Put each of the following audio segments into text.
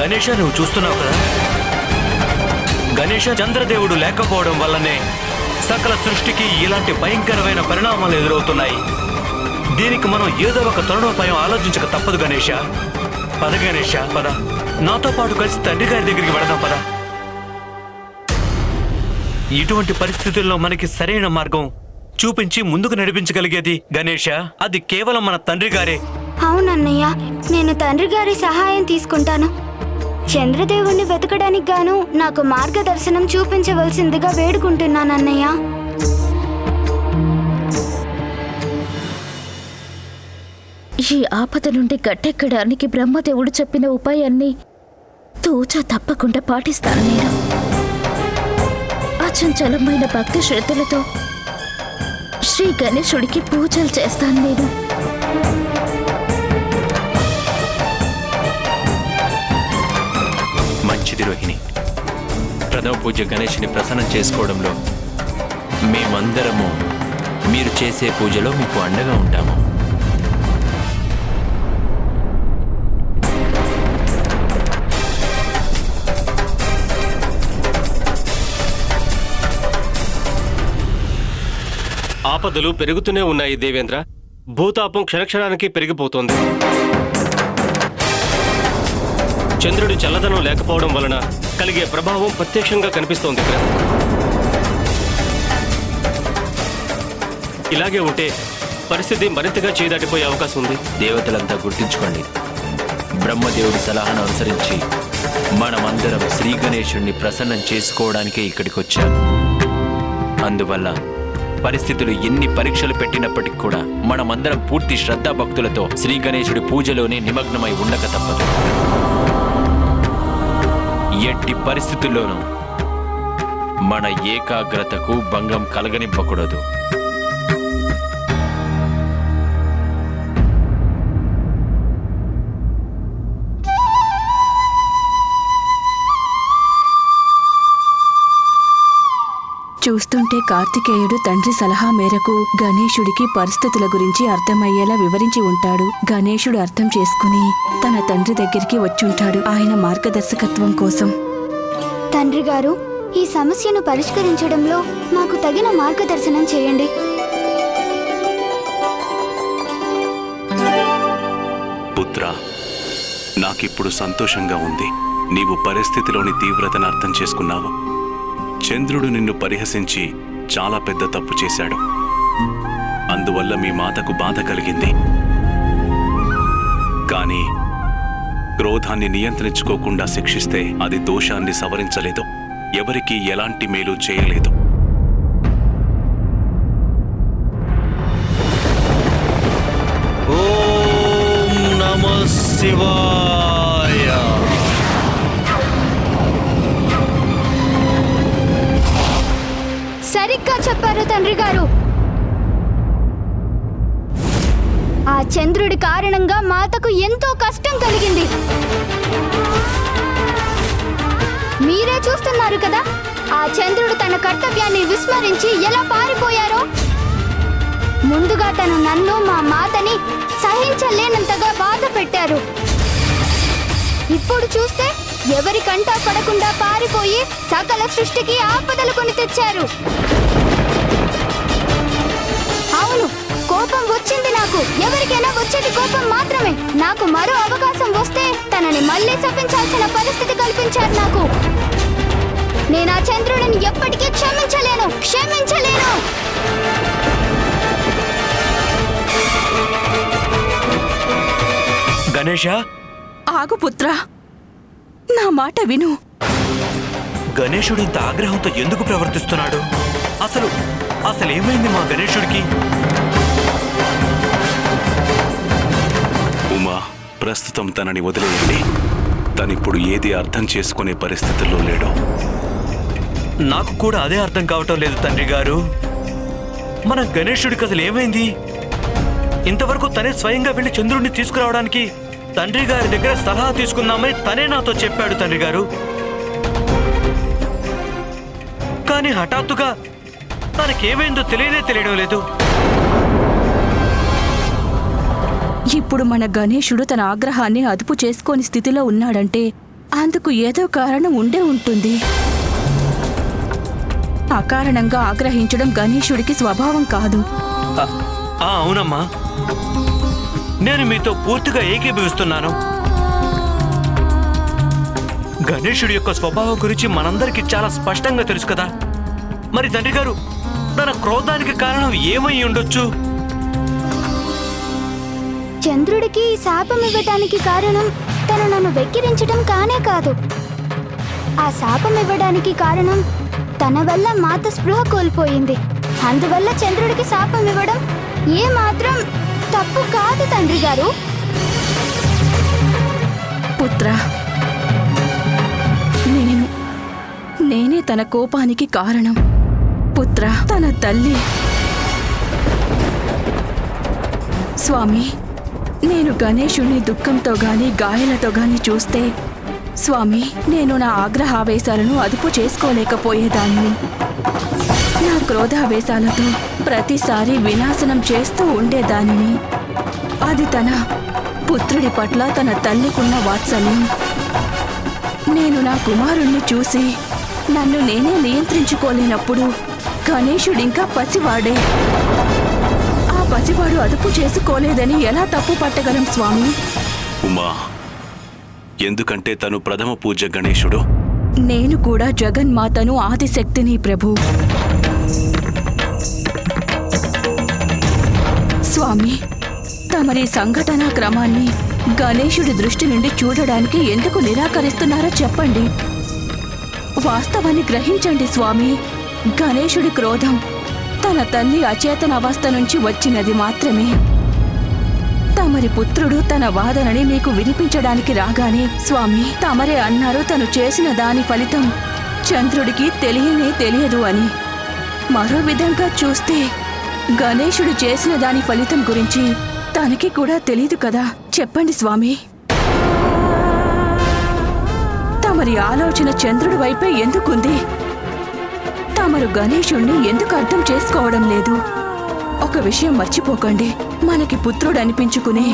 గణేష, నువ్వు చూస్తున్నావు కదా, గణేష చంద్రదేవుడు లేకపోవడం వల్లనే సకల సృష్టికి ఇలాంటి భయంకరమైన పరిణామాలు ఎదురవుతున్నాయి. దీనికి మనం ఏదో ఒక తరుణోపాయం ఆలోచించక తప్పదు గణేష. పద గణేష, పద, నాతో పాటు కలిసి తండ్రి గారి దగ్గరికి వెళదాం, పద. ఇటువంటి పరిస్థితుల్లో మనకి సరైన మార్గం చూపించి ముందుకు నడిపించగలిగేది గణేష, అది కేవలం మన తండ్రి గారే. అవునన్నయ్య, నేను తండ్రి గారి సహాయం తీసుకుంటాను. చంద్రదేవుణ్ణి వెతకడానికి గాను నాకు మార్గదర్శనం చూపించవలసిందిగా వేడుకుంటున్నానన్నయ్య. ఈ ఆపద నుండి గట్టెక్కడానికి బ్రహ్మదేవుడు చెప్పిన ఉపాయాన్ని తూచా తప్పకుండా పాటిస్తాను. నేను అచంచలమైన భక్తి శ్రద్ధలతో శ్రీ గణేశుడికి పూజలు చేస్తాను. నేను మంచిది రోహిణి. ప్రథమ పూజ గణేశుని ప్రసన్నం చేసుకోవడంలో మేమందరము మీరు చేసే పూజలో మీకు అండగా ఉంటాము. ఆపదలు పెరుగుతూనే ఉన్నాయి దేవేంద్ర. భూతాపం క్షణక్షణానికి పెరిగిపోతోంది. చంద్రుడి చల్లదనం లేకపోవడం వలన కలిగే ప్రభావం ప్రత్యక్షంగా కనిపిస్తోంది ఇక్కడ. ఇలాగే ఉంటే పరిస్థితి మరింతగా చేదాటిపోయే అవకాశం ఉంది. దేవతలంతా గుర్తుంచుకోండి, బ్రహ్మదేవుడి సలహాను అనుసరించి మనమందరం శ్రీ గణేశుణ్ణి ప్రసన్నం చేసుకోవడానికే ఇక్కడికి వచ్చాం. అందువల్ల పరిస్థితులు ఎన్ని పరీక్షలు పెట్టినప్పటికీ కూడా మనమందరం పూర్తి శ్రద్ధాభక్తులతో శ్రీ గణేశుడి పూజలోనే నిమగ్నమై ఉండక తప్పదు. ఎట్టి పరిస్థితుల్లోనూ మన ఏకాగ్రతకు భంగం కలగనివ్వకూడదు. చూస్తుంటే కార్తికేయుడు తండ్రి సలహా మేరకు గణేశుడికి పరిస్థితుల గురించి అర్థమయ్యేలా వివరించి ఉంటాడు. గణేశుడు అర్థం చేసుకుని తన తండ్రి దగ్గరికి వచ్చుంటాడు ఆయన మార్గదర్శకత్వం కోసం. తండ్రి గారు, ఈ సమస్యను పరిష్కరించడంలో మాకు తగిన మార్గదర్శనం చేయండి. పుత్ర, నాకిప్పుడు సంతోషంగా ఉంది. నీవు పరిస్థితిలోని తీవ్రతను అర్థం చేసుకున్నావు. చంద్రుడు నిన్ను పరిహసించి చాలా పెద్ద తప్పు చేశాడు. అందువల్ల మీ మాతకు బాధ కలిగింది. కానీ క్రోధాన్ని నియంత్రించుకోకుండా శిక్షిస్తే అది దోషాన్ని సవరించలేదు, ఎవరికీ ఎలాంటి మేలు చేయలేదు. ఓం నమః శివాయ. సరిగ్గా చెప్పారు తండ్రి గారు. ఆ చంద్రుడి కారణంగా మాతకు ఎంతో కష్టం కలిగింది. మీరే చూస్తున్నారు కదా, ఆ చంద్రుడు తన కర్తవ్యాన్ని విస్మరించి ఎలా పారిపోయారో. ముందుగా తను నన్ను, మా మాతని సహించలేనంతగా బాధ పెట్టారు. ఇప్పుడు చూస్తే ఎవరి కంటా పడకుండా పారిపోయి సకల సృష్టికి ఆపదలు కొని తెచ్చారు. అవును, కోపం వచ్చింది నాకు. ఎవరికైనా వచ్చేది కోపం మాత్రమే. నాకు మరో అవకాశం వస్తే తనని మళ్ళీ శపించాల్సిన పరిస్థితి కల్పించారు నాకు. నేను ఆ చంద్రుడిని ఎప్పటికీ క్షమించలేను. గణేష, ఆగు పుత్రా, నా మాట విను. గణేశుడు ఇంత ఆగ్రహంతో ఎందుకు ప్రవర్తిస్తున్నాడు? అసలు ఏమైంది మా గణేశుడికి? ఉమా, ప్రస్తుతం తనని వదిలేయండి. తనిప్పుడు ఏది అర్థం చేసుకునే పరిస్థితుల్లో లేడు. నాకు కూడా అదే అర్థం కావటం లేదు తండ్రి గారు. మన గణేశుడికి అసలు ఏమైంది? ఇంతవరకు తనే స్వయంగా వెళ్ళి చంద్రుడిని తీసుకురావడానికి తండ్రి గారి దగ్గర సలహా తీసుకుందామని తనే నాతో చెప్పాడు తండ్రి గారు. కానీ హఠాత్తుగా తనకేమైందో తెలియడం లేదు. ఇప్పుడు మన గణేశుడు తన ఆగ్రహాన్ని అదుపు చేసుకోని స్థితిలో ఉన్నాడంటే అందుకు ఏదో కారణం ఉండే ఉంటుంది. అకారణంగా ఆగ్రహించడం గణేశుడికి స్వభావం కాదు. అవునమ్మా, నేను మీతో పూర్తిగా ఏకీభవిస్తున్నాను. గణేశుడి యొక్క స్వభావం గురించి మనందరికీ చాలా స్పష్టంగా తెలుసు కదా. మరి తండ్రి గారు, తన క్రోధానికి కారణం ఏమై ఉండొచ్చు? చంద్రుడికి ఈ శాపం ఇవ్వడానికి కారణం తను నన్ను వెక్కిరించడం కానే కాదు. ఆ శాపం ఇవ్వడానికి కారణం తన వల్ల మాత స్పృహ కోల్పోయింది. అందువల్ల చంద్రుడికి శాపం ఇవ్వడం ఏ మాత్రం తప్పు కాదు తండ్రి గారు. పుత్ర, నేనే తన కోపానికి కారణం. పుత్ర, తన తల్లి. స్వామి, నేను గణేశుణ్ణి దుఃఖంతో గాని గాయాలతో గాని చూస్తే స్వామి, నేను నా ఆగ్రహావేశాలను అదుపు చేసుకోలేకపోయేదాన్ని. నా క్రోధావేశాలతో ప్రతిసారి వినాశనం చేస్తూ ఉండేదానిని. అది తన పుత్రుడి పట్ల తన తల్లికున్న వాత్సల్యం. నేను నా కుమారుణ్ణి చూసి నన్ను నేనే నియంత్రించుకోలేనప్పుడు గణేశుడింకా పసివాడే. ఆ పసివాడు అదుపు చేసుకోలేదని ఎలా తప్పు పట్టగలం స్వామి? ఉమా, ఎందుకంటే తను ప్రథమ పూజ్య గణేశుడు. నేను కూడా జగన్మాతను ఆదిశక్తిని ప్రభు. స్వామి, తమరి సంఘటనా క్రమాన్ని గణేశుడి దృష్టి నుండి చూడడానికి ఎందుకు నిరాకరిస్తున్నారో చెప్పండి. వాస్తవాన్ని గ్రహించండి స్వామి. గణేశుడి క్రోధం తన తల్లి అచేతన అవస్థ నుంచి వచ్చినది మాత్రమే. తమరి పుత్రుడు తన వాదనని మీకు వినిపించడానికి రాగానే స్వామి తమరే అన్నారు తను చేసిన దాని ఫలితం చంద్రుడికి తెలియనే తెలియదు అని. మరో విధంగా చూస్తే గణేశుడు చేసిన దాని ఫలితం గురించి తనకి కూడా తెలీదు కదా. చెప్పండి స్వామి, తమరి ఆలోచన చంద్రుడి వైపే ఎందుకుంది? తమరు గణేశుణ్ణి ఎందుకు అర్థం చేసుకోవడం లేదు? ఒక విషయం మర్చిపోకండి, మనకి పుత్రుడు అనిపించుకునే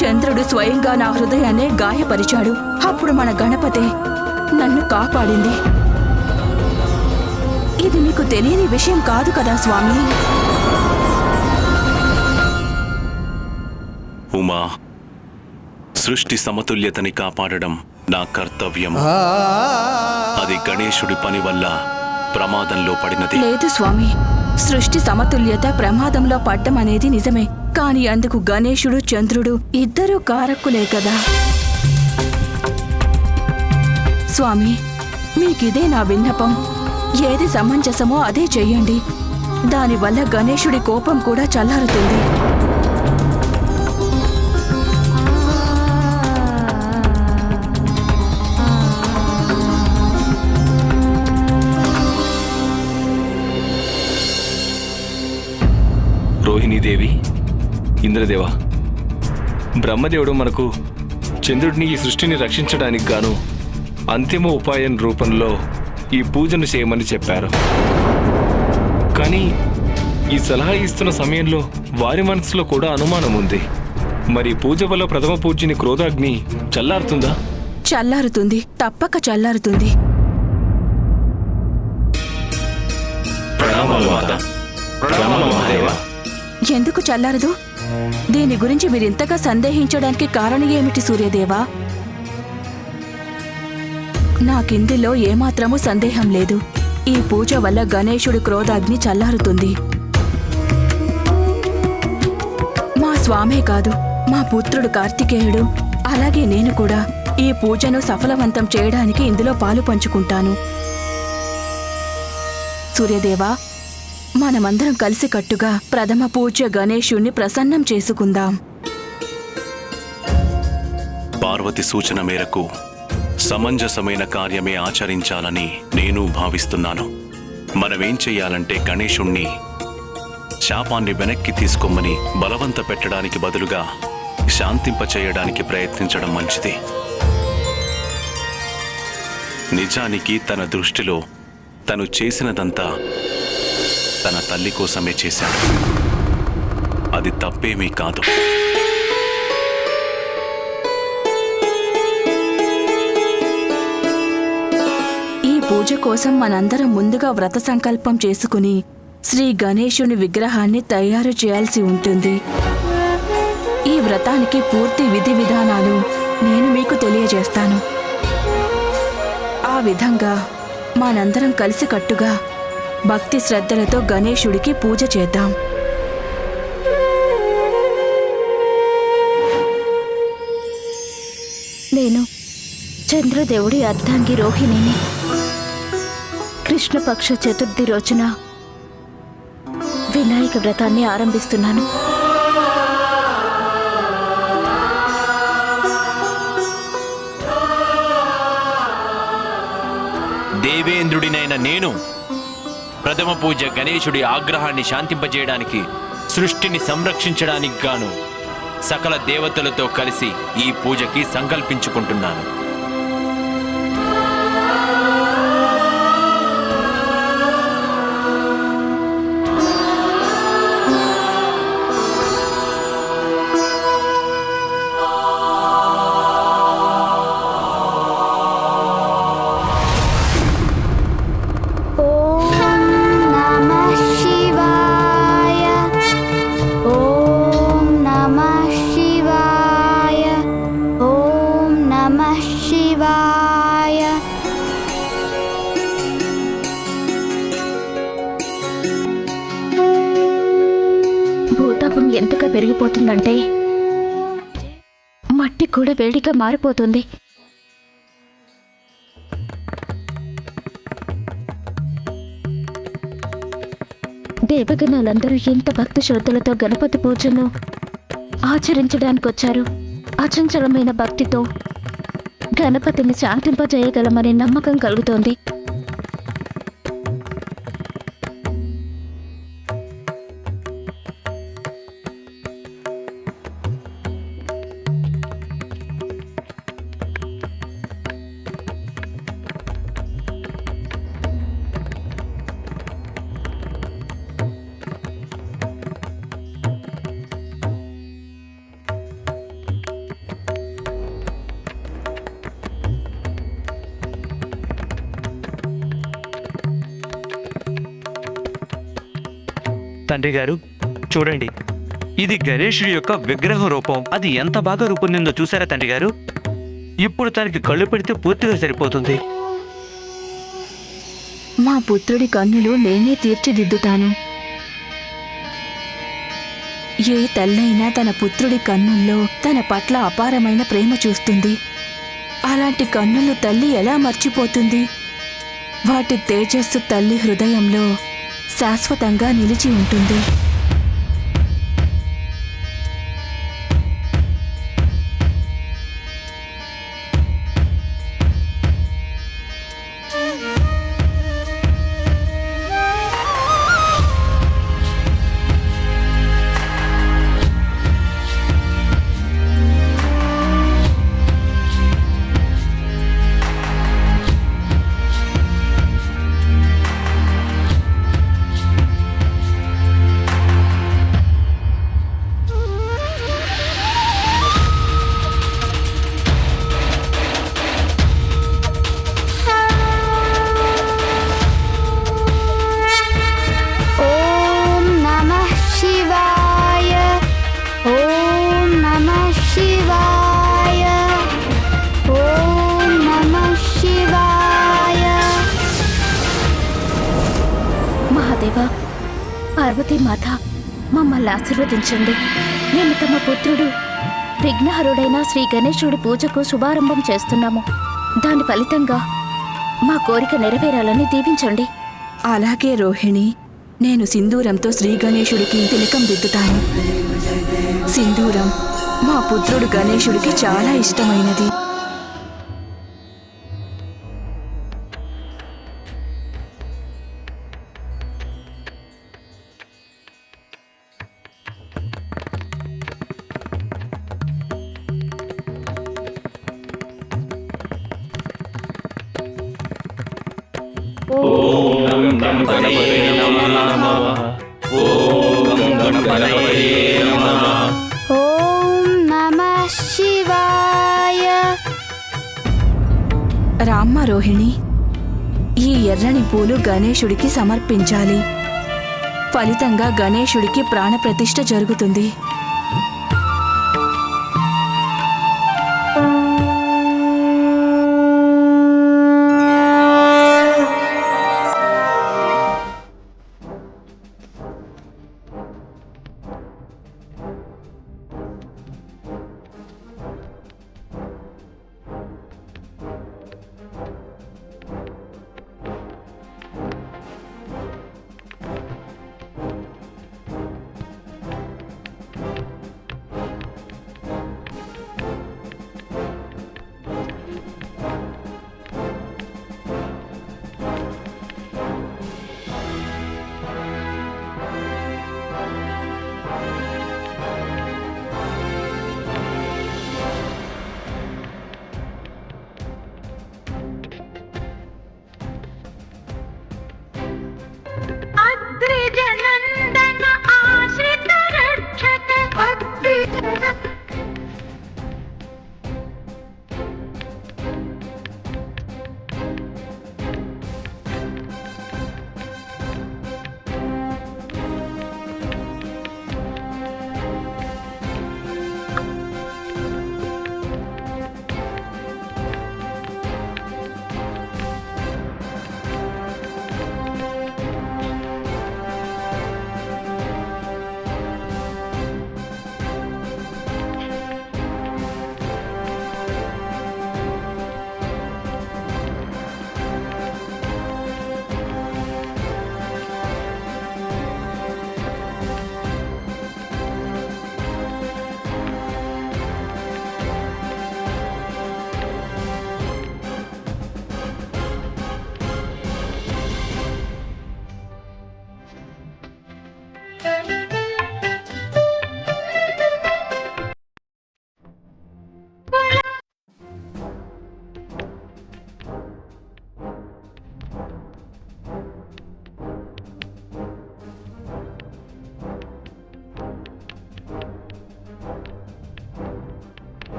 చంద్రుడు స్వయంగా నా హృదయాన్నే గాయపరిచాడు. అప్పుడు మన గణపతే నన్ను కాపాడింది. ఇది మీకు తెలియని విషయం కాదు కదా స్వామి. ఉమా, సృష్టి సమతుల్యతని కాపాడడం నా కర్తవ్యం. అది గణేశుడి పని వల్ల ప్రమాదంలో పడినది. లేదు స్వామి, సృష్టి సమతుల్యత ప్రమాదంలో పడ్డం అనేది నిజమే. కాని అందుకు గణేశుడు చంద్రుడు ఇద్దరూ కారక్కులే కదా స్వామి. మీకిదే నా విన్నపం. ఏది సమంజసమో అదే చెయ్యండి. దానివల్ల గణేశుడి కోపం కూడా చల్లారుతుంది. రోహిణీదేవి, ఇంద్రదేవ, బ్రహ్మదేవుడు మనకు చంద్రుడిని ఈ సృష్టిని రక్షించడానికి గాను అంతిమ ఉపాయం రూపంలో ఈ పూజను చేయమని చెప్పారు. కానీ ఈ సలహా ఇస్తున్న సమయంలో వారి మనసులో కూడా అనుమానం ఉంది. మరి పూజ వల్ల ప్రథమ పూజ్యుని క్రోధాగ్ని చల్లారుతుందా? చల్లారుతుంది, తప్పక చల్లారుతుంది. ఎందుకు చల్లారదు? దీని గురించి మీరింతగా సందేహించడానికి కారణం ఏమిటి సూర్యదేవా? నాకిందులో ఏమాత్రమూ సందేహం లేదు. ఈ పూజ వల్ల గణేశుడి క్రోధాగ్ని చల్లారుతుంది. మా స్వామే కాదు, మా పుత్రుడు కార్తికేయుడు, అలాగే నేను కూడా ఈ పూజను సఫలవంతం చేయడానికి ఇందులో పాలు పంచుకుంటాను. సూర్యదేవా, మనమందరం కలిసికట్టుగా ప్రథమ పూజ్య గణేశుణ్ణి ప్రసన్నం చేసుకుందాం. పార్వతి సూచన మేరకు సమంజసమైన కార్యమే ఆచరించాలని నేను భావిస్తున్నాను. మనమేం చెయ్యాలంటే గణేశుణ్ణి శాపాన్ని వెనక్కి తీసుకోమని బలవంత పెట్టడానికి బదులుగా శాంతింపచేయడానికి ప్రయత్నించడం మంచిది. నిజానికి తన దృష్టిలో తను చేసినదంతా తన తల్లి కోసమే చేశాడు. అది తప్పేమీ కాదు. పూజ కోసం మనందరం ముందుగా వ్రత సంకల్పం చేసుకుని శ్రీ గణేశుని విగ్రహాన్ని తయారు చేయాల్సి ఉంటుంది. ఈ వ్రతానికి పూర్తి విధి విధానాలు నేను మీకు తెలియజేస్తాను. ఆ విధంగా మనందరం కలిసికట్టుగా భక్తి శ్రద్ధలతో గణేశుడికి పూజ చేద్దాం. నేను చంద్రదేవుడి అర్ధాంగి రోహిణిని. కృష్ణపక్ష చతుర్థి రోజున వినాయక వ్రతాన్ని ఆరంభిస్తున్నాను. దేవేంద్రుడినైన నేను ప్రథమ పూజ గణేశుడి ఆగ్రహాన్ని శాంతింపజేయడానికి, సృష్టిని సంరక్షించడానికి గాను సకల దేవతలతో కలిసి ఈ పూజకి సంకల్పించుకుంటున్నాను. భూతాపం ఎంతగా పెరిగిపోతుందంటే మట్టి కూడా వేడిగా మారిపోతుంది. దేవగణాలందరూ ఎంత భక్తి శ్రద్ధలతో గణపతి పూజను ఆచరించడానికి వచ్చారు. అచంచలమైన భక్తితో గణపతిని శాంతింపజేయగలమనే నమ్మకం కలుగుతోంది. తండ్రి గారు చూడండి, ఇది గణేశుడి యొక్క విగ్రహ రూపం. అది ఎంత బాగా రూపొందిందో చూసారా తండ్రి గారు? ఇప్పుడు తనకి కళ్ళు పెడితే పూర్తిగా సరిపోతుంది. మా పుత్రుడి కన్నులు నేనే తీర్చిదిద్దుతాను. ఏ తల్లైనా తన పుత్రుడి కన్నుల్లో తన పట్ల అపారమైన ప్రేమ చూస్తుంది. అలాంటి కన్నులు తల్లి ఎలా మర్చిపోతుంది? వాటి తేజస్సు తల్లి హృదయంలో శాశ్వతంగా నిలిచి ఉంటుంది. పార్వతీ మాత, మమ్మల్ని ఆశీర్వదించండి. మేము తమ పుత్రుడు విఘ్నహరుడైన శ్రీ గణేశుడి పూజకు శుభారంభం చేస్తున్నాము. దాని ఫలితంగా మా కోరిక నెరవేరాలని దీవించండి. అలాగే రోహిణి, నేను సింధూరంతో శ్రీ గణేశుడికి తిలకం దిద్దుతాను. సింధూరం మా పుత్రుడు గణేశుడికి చాలా ఇష్టమైనది. శివాయ. రామ్మ రోహిణి, ఈ ఎర్రని పూలు గణేశుడికి సమర్పించాలి. ఫలితంగా గణేశుడికి ప్రాణప్రతిష్ఠ జరుగుతుంది.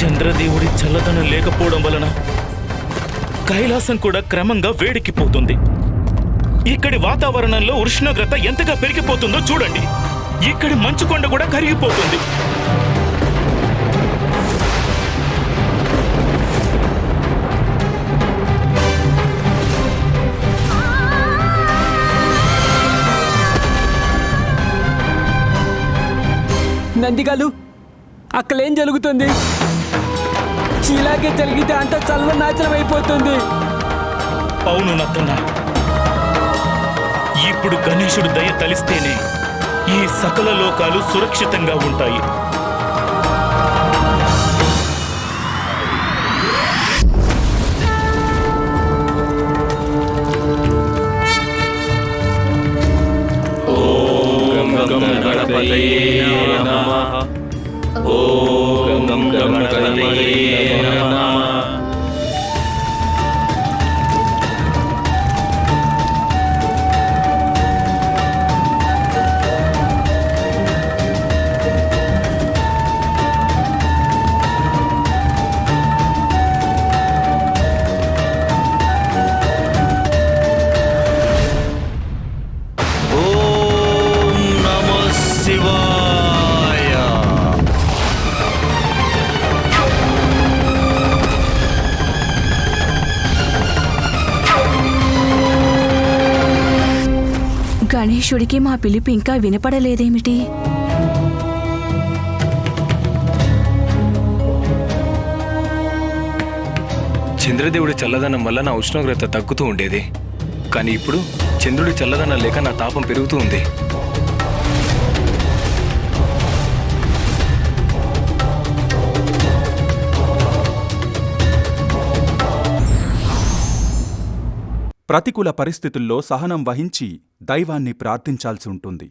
చంద్రదేవుడి చల్లదనం లేకపోవడం వలన కైలాసం కూడా క్రమంగా వేడెక్కిపోతుంది. ఇక్కడి వాతావరణంలో ఉష్ణోగ్రత ఎంతగా పెరిగిపోతుందో చూడండి. ఇక్కడి మంచుకొండ కూడా కరిగిపోతుంది. నందిగాలు, అక్కలేం జరుగుతుంది? ఇలాగే జరిగితే అంత సర్వనాశనం అయిపోతుంది. అవును నత్తన్న, ఇప్పుడు గణేశుడు దయ తలిస్తేనే ఈ సకల లోకాలు సురక్షితంగా ఉంటాయి. గణేశుడికి మా పిలుపు ఇంకా వినపడలేదేమిటి? చంద్రదేవుడి చల్లదనం వల్ల నా ఉష్ణోగ్రత తగ్గుతూ ఉండేది, కానీ ఇప్పుడు చంద్రుడి చల్లదనం లేక నా తాపం పెరుగుతూ ఉంది. ప్రతికూల పరిస్థితుల్లో సహనం వహించి దైవాన్ని ప్రార్థించాల్సి ఉంటుంది.